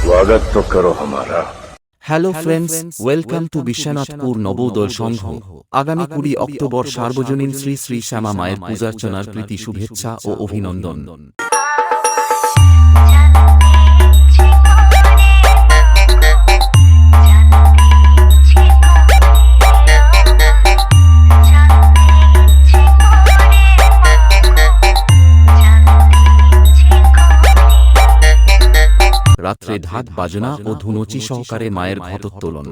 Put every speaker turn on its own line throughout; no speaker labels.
स्वागत तो करो हमारा।
Hello friends, welcome to Biswanathpur Nabodaya Sangha. আগামী 20 অক্টোবর সার্বজনীন শ্রী শ্রী শ্যামা মায়ের পূজার্চনার প্রীতি শুভেচ্ছা ও অভিনন্দন। রাত্রে ঢাক বাজনা ও ধুনুচি সহকারে মায়ের ঘটোত্তোলন।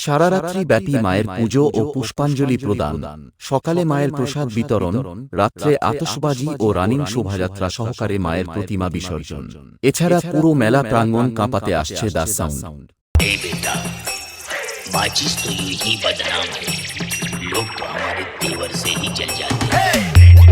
সারারাত্রি ব্যাপী মায়ের পুজো ও পুষ্পাঞ্জলি প্রদান, সকালে মায়ের প্রসাদ বিতরণ, রাত্রে আতশবাজি ও রানিং শোভাযাত্রা সহকারে মায়ের প্রতিমা বিসর্জন। এছাড়া পুরো মেলা প্রাঙ্গণ কাঁপাতে আসছে দ্য সাউন্ড।
ए बेटा, माचिस तो यूं ही बदनाम है, लोग तो हमारे तेवर से ही जल जाते हैं।